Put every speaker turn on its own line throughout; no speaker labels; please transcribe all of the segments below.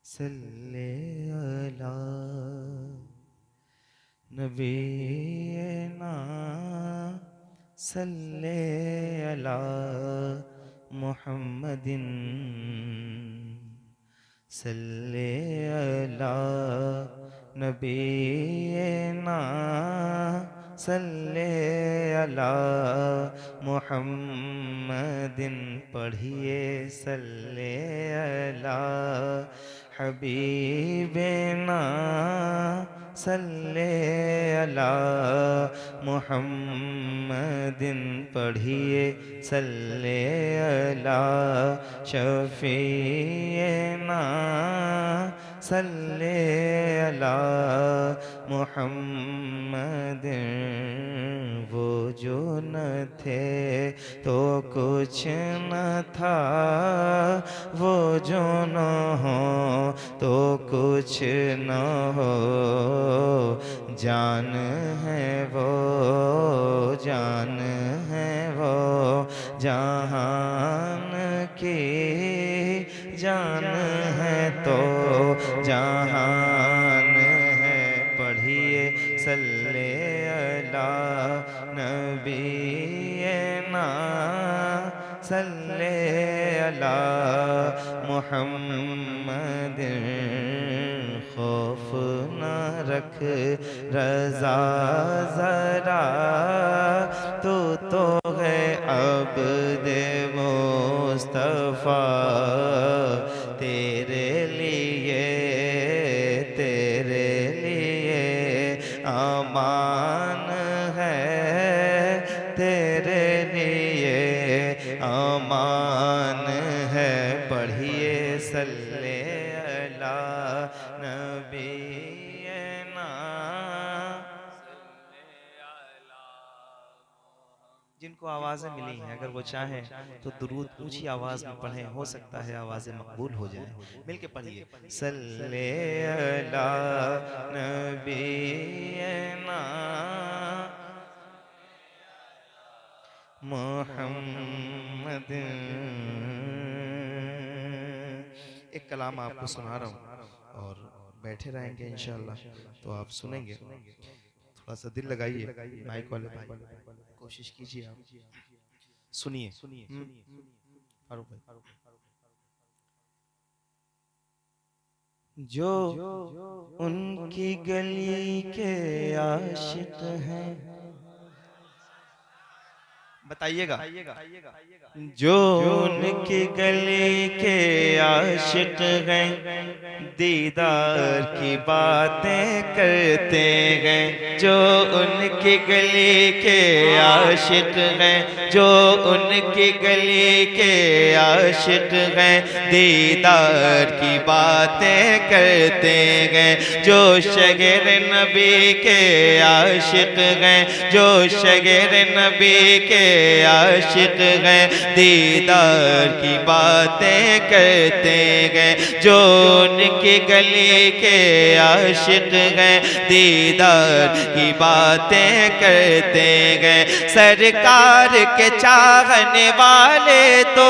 सल्ले अला नबीना सल्ले अला मुहम्मदिन सल्ले अला नबीना सल्ले अला मुहम्मदिन। पढ़िए सल्ले अला हबीबना सल्ले अला मुहम्मदिन। पढ़िए सल्ले अला शफीना सल्ले अला मुहम्मदिन। वो जो न थे तो कुछ न था, वो जो न हो तो कुछ न हो। जान है वो, जान है वो, जहान की जान है तो जहान है। पढ़िए सल्ले अला नबीना सल्ले अला मुहम्मद। खौफ न रख रज़ा ज़रा, तू तो है अब्द मुस्तफ़ा। तेरे लिए अमान है, तेरे लिए अमान है। पढ़िए सल्ले अला नबीना। जिनको आवाज़ें मिली हैं अगर वो चाहें तो दुरूद ऊंची आवाज़ में पढ़ें, हो सकता है आवाज़ें मकबूल हो जाएं। मिलके पढ़िए सल्ले अला नबीना मोहम्मद। एक कलाम आपको सुना रहा हूँ और बैठे रहेंगे इंशाल्लाह तो आप सुनेंगे। थोड़ा सा दिल लगाइए, माइक वाले भाई कोशिश कीजिए, आप सुनिए। फारूक भाई, जो उनकी गली के आशिक हैं, बताइएगा। जो उनकी गली के आशिक हैं, दीदार की बातें करते हैं। जो उनकी गली के आशिक हैं, जो उनकी गली के आशिक हैं, दीदार की बातें करते हैं। जो शगर नबी के आशिक हैं, जो शगर नबी के आशिक हैं, दीदार की बातें करते हैं। जो उनकी गली के आशिक हैं, दीदार की बातें करते हैं। सरकार के चाहने वाले तो,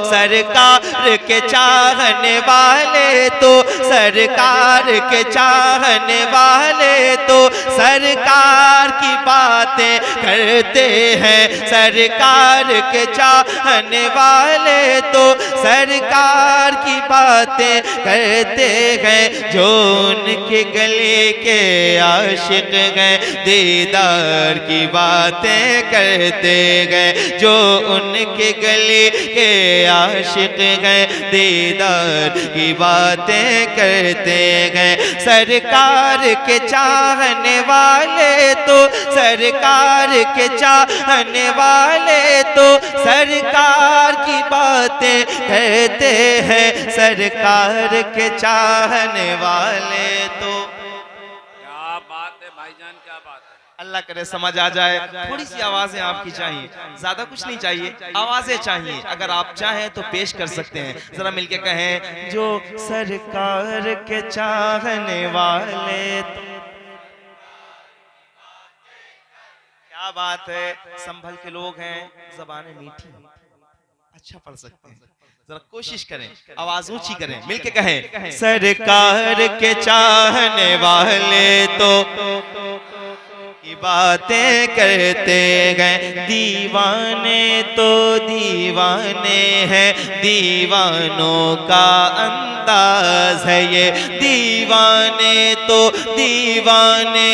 सरकार के चाहने वाले तो, सरकार के चाहने वाले तो सरकार की बातें करते हैं। सरकार के चाहने वाले तो सरकार की बातें करते हैं। जो उनके गले के आशिक हैं, दीदार की बातें करते हैं। जो उनके गले के आशिक हैं, दीदार की बातें करते हैं। सरकार के चाहने वाले तो, सरकार के चाहने वाले तो सरकार की बातें कहते हैं। सरकार के चाहने वाले तो,
क्या बात है भाईजान, क्या बात है।
अल्लाह करे समझ आ जाए। थोड़ी सी आवाजें आपकी चाहिए, ज्यादा कुछ नहीं चाहिए, आवाजें चाहिए। अगर आप चाहें तो पेश कर सकते हैं। जरा मिलके कहें, जो सरकार के चाहने वाले तो। क्या बात है, संभल के लोग हैं, जबानें मीठी, अच्छा पढ़ सकते हैं। जरा कोशिश करें, आवाज ऊंची करें, मिलके कहें, सरकार के चाहने वाले तो की बातें करते हैं, दीवाने तो दीवाने हैं, दीवानों का अंदाज है ये, दीवाने तो दीवाने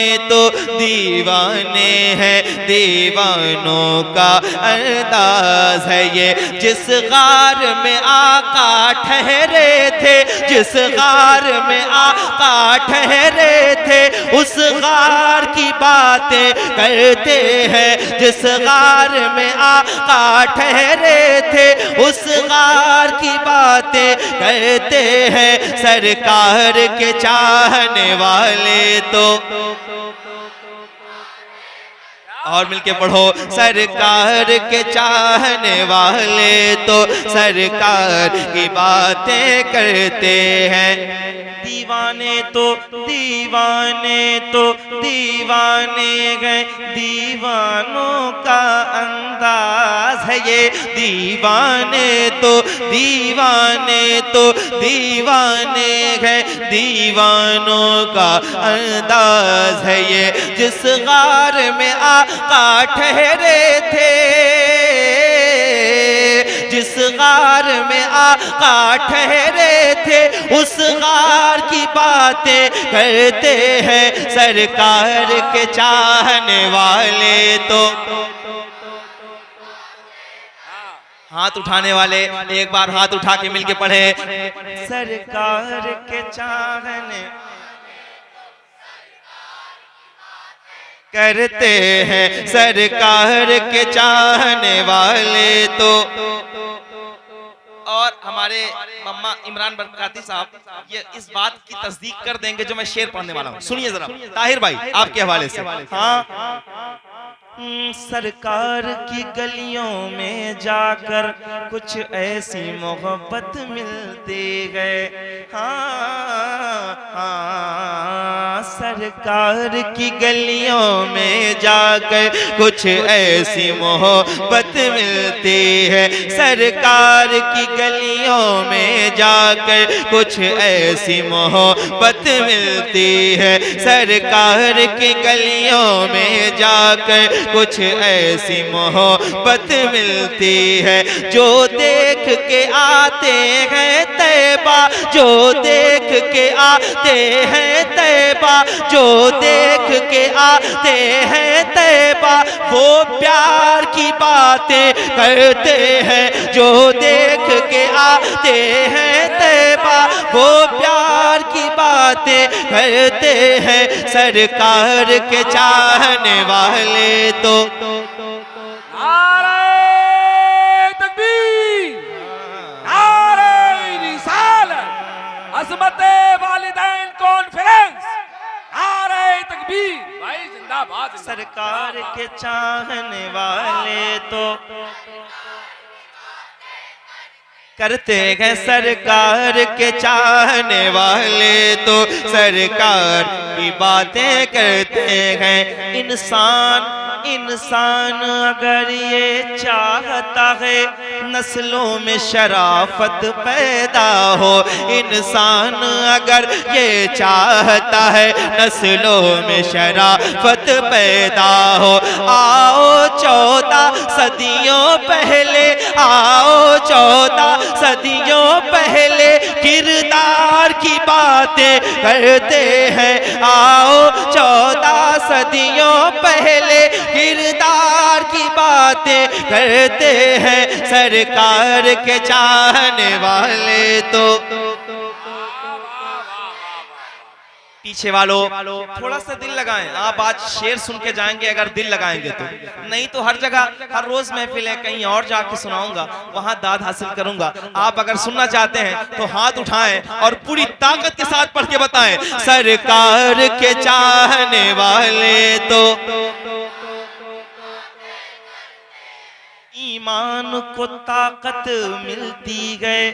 हैं, दीवानों का अंदाज है ये। जिस गार में आका ठहरे थे, जिस गार में आका ठहरे थे, उस गार की बातें करते हैं। जिस गार में आका ठहरे थे, उस गार की बातें करते हैं। सरकार के चाहने वाले तो, और मिलके पढ़ो, सरकार के चाहने वाले तो सरकार की बातें करते हैं, दीवाने तो दीवाने गए, दीवानों का अंदाज है ये, दीवाने तो दीवाने गए, दीवानों का अंदाज है ये। जिस गार में आका ठहरे थे, जिस गार में आका ठहरे थे, उस गार की बातें करते हैं। सरकार के चाहने वाले तो, हाथ उठाने वाले एक बार हाथ उठा के मिलके पढ़े, सरकार के चाहने करते हैं, सरकार के चाहने वाले तो। और हमारे मम्मा इमरान बरकाती साहब ये इस बात की तस्दीक कर देंगे जो मैं शेर पढ़ने वाला हूँ, सुनिए जरा ताहिर भाई आपके हवाले से। हाँ, सरकार की गलियों में जाकर कुछ ऐसी मोहब्बत मिलती गए, हाँ, सरकार की गलियों में जाकर कुछ ऐसी मोहब्बत मिलती है, सरकार की गलियों में जाकर कुछ ऐसी मोहब्बत मिलती है, सरकार की गलियों में जाकर कुछ ऐसी मोहब्बत मिलती है। जो देख के आते हैं तैबा, जो देख के आते हैं तैबा, जो देख के आते हैं तैबा, वो प्यार की बातें करते हैं। जो देख के आते हैं तैबा, वो प्यार की बातें करते हैं। सरकार के चाहने वाले तो
नारे तकबीर, नारे रिसालत, अज़मते वालिदैन कॉन्फ्रेंस, नारे तकबीर, भाई जिंदाबाद।
सरकार के चाहने वाले तो करते हैं, सरकार के चाहने वाले तो सरकार की बातें करते हैं। इंसान अगर ये चाहता है नस्लों में शराफत पैदा हो, इंसान अगर ये चाहता है नस्लों में शराफत पैदा हो, आओ 14 सदियों पहले, आओ 14 सदियों पहले किरदार की बातें करते हैं। आओ 14 सदियों पहले किरदार की बातें करते हैं। सरकार के चाहने वाले तो पीछे वालों थोड़ा सा दिल लगाएं। आप आज शेर सुन के जाएंगे अगर दिल लगाएंगे तो, नहीं तो हर जगह हर रोज महफिल है, कहीं और जाके सुनाऊंगा, वहां दाद हासिल करूंगा। आप अगर सुनना चाहते हैं तो हाथ उठाएं और पूरी ताकत के साथ पढ़ के बताएं, सरकार के चाहने वाले तो ईमान को ताकत मिलती गए,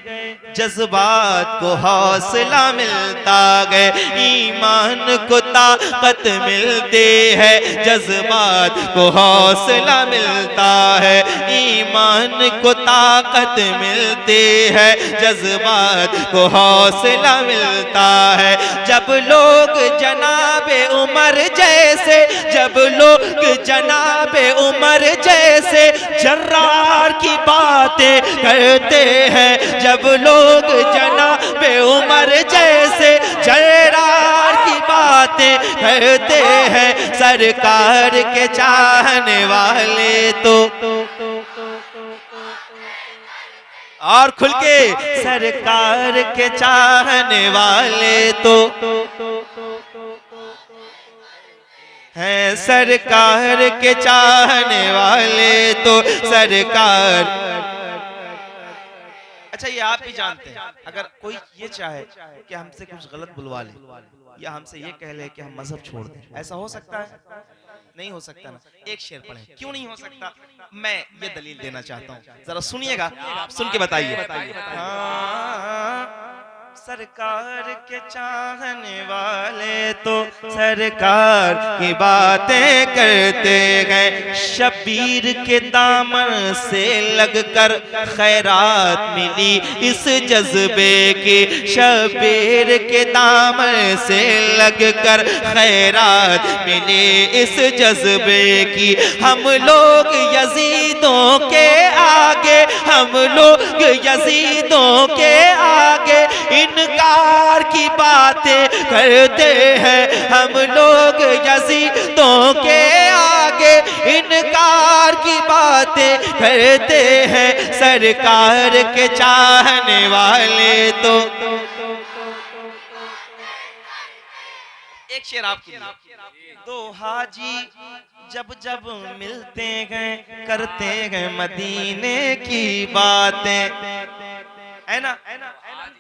जज्बात को हौसला मिलता गए। ईमान को ताकत मिलती है, जज्बात को हौसला मिलता है। ईमान को ताकत मिलती है, जज्बात को हौसला मिलता है। जब लोग जनाबे उमर जैसे, जब लोग जनाबे उमर जैसे जर्रार की बातें करते हैं, जब लोग जनाबे उमर जैसे जर्रार की बातें करते हैं, सरकार के चाहने वाले तो और खुल के सरकार के चाहने वाले तो हैं, सरकार के चाहने वाले तो सरकार। अच्छा, ये आप भी जानते हैं, अगर कोई ये चाहे कि हमसे कुछ गलत बुलवा ले या हमसे ये कह ले कि हम मजहब छोड़ दें, ऐसा हो सकता है? नहीं हो सकता ना। एक शेर पढ़े, क्यों नहीं हो सकता? मैं ये दलील देना चाहता हूँ, जरा सुनिएगा, सुन के बताइए। सरकार के चाहने वाले तो सरकार की बातें करते हैं। शबीर के दामन से लगकर खैरात मिली इस जज्बे की, शबीर के दामन से लगकर खैरात मिली इस जज्बे की। हम लोग यजीदों के आगे, हम लोग यजीदों के आगे इनकार की बातें करते हैं। हम लोग यजीदों के आगे इनकार की बातें करते हैं, सरकार के चाहने वाले तो। एक शेर आपके लिए। दो हाजी जब जब मिलते हैं करते हैं मदीने की बातें, है ना?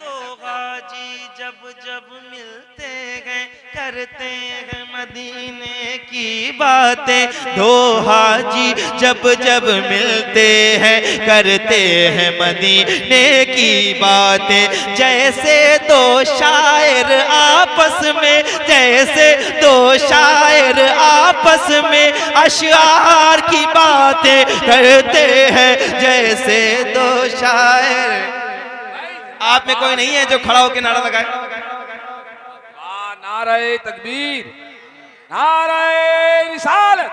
दो हाजी जब जब मिलते हैं करते हैं मदीने की बातें। दो हाजी जब जब मिलते हैं करते हैं मदीने की बातें। जैसे दो शायर आपस में, जैसे दो शायर आपस में अशआर की बातें करते हैं, जैसे दो शायर। आप में कोई नहीं है जो खड़ा होकर नारा लगाए?
नारे तकबीर, नारे रिसालत,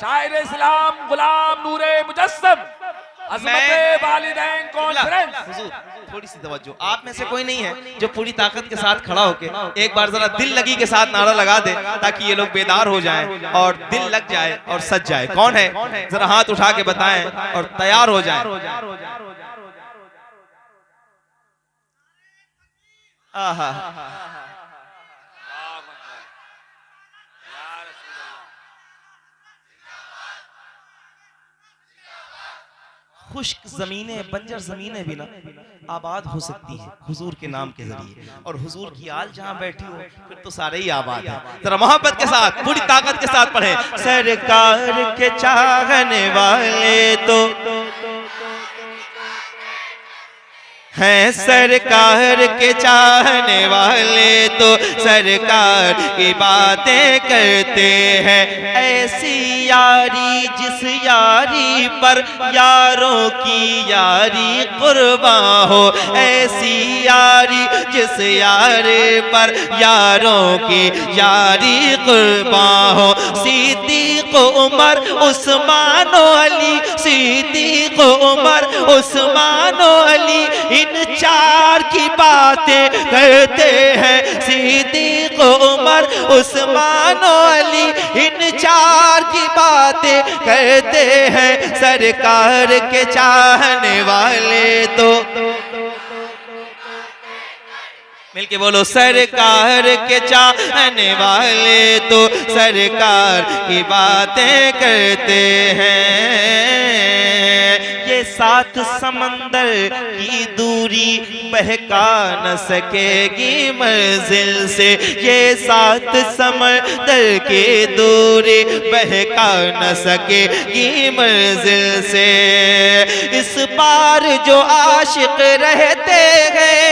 शायर इस्लाम गुलाम नूरे मुजस्सम, अज़मते वालिदैन कॉन्फ्रेंस।
हुजूर थोड़ी सी तवज्जो, आप में से कोई नहीं है जो पूरी ताकत के साथ खड़ा होके एक बार जरा दिल लगी के साथ नारा लगा दे, ताकि ये लोग बेदार हो जाएं और दिल लग जाए और सज जाए? कौन है? जरा हाथ उठा के बताएं और तैयार हो जाएं। आहा, खुश्क जमीनें, बंजर जमीनें भी ना आबाद हो सकती हैं हुजूर के नाम के जरिए, और हुजूर की आल जहां बैठी हो फिर तो सारे ही आबाद हैं। जरा मोहब्बत के साथ पूरी ताकत के साथ पढ़े, सरकार के चाहने वाले तो हैं, सरकार के चाहने वाले तो सरकार की बातें करते हैं। ऐसी यारी जिस यारी पर यारों की यारी कुर्बान हो, ऐसी यारी जिस यारी पर यारों की यारी कुर्बान हो। सिद्दीक़ उमर उस्मान अली, सिद्दीक़ उमर उस्मान अली इन चार की बातें करते हैं। सिद्दीक़ उमर उस्मान अली इन चार की बातें करते हैं, सरकार के चाहने वाले तो। मिलके बोलो, सरकार के चाहने वाले तो सरकार की बातें करते हैं। ये सात समंदर की दूरी बहका न सकेगी मंजिल से, ये सात समंदर की दूरी बहका न सकेगी मंजिल से। इस पार जो आशिक रहते हैं,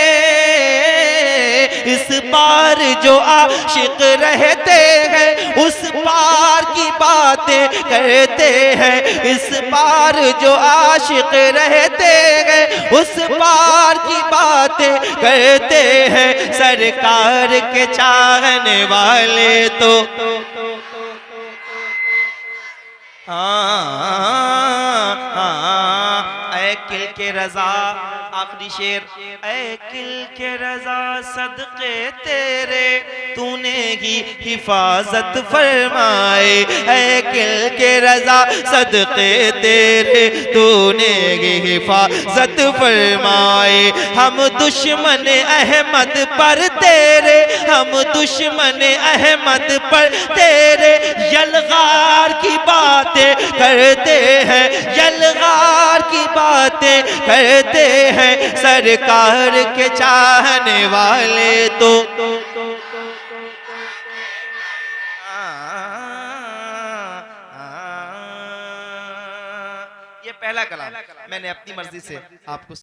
इस पार जो आशिक रहते हैं, उस पार की बातें करते हैं। इस पार जो आशिक रहते हैं, उस पार की बातें करते हैं। सरकार के चाहने वाले तो ऐ किल के रजा, आखिरी शेर, ऐ किल के रजा सदके तेरे तूने ही हिफाजत फरमाए। ऐ किल के रजा सदके तेरे तूने ही हिफाजत फरमाए। हम दुश्मन अहमद पर तेरे, हम दुश्मन अहमद पर तेरे यलगार की बातें करते हैं, यलगार की बातें करते हैं। सरकार के चाहने वाले तो ये पहला कलाम मैंने अपनी मर्जी से आपको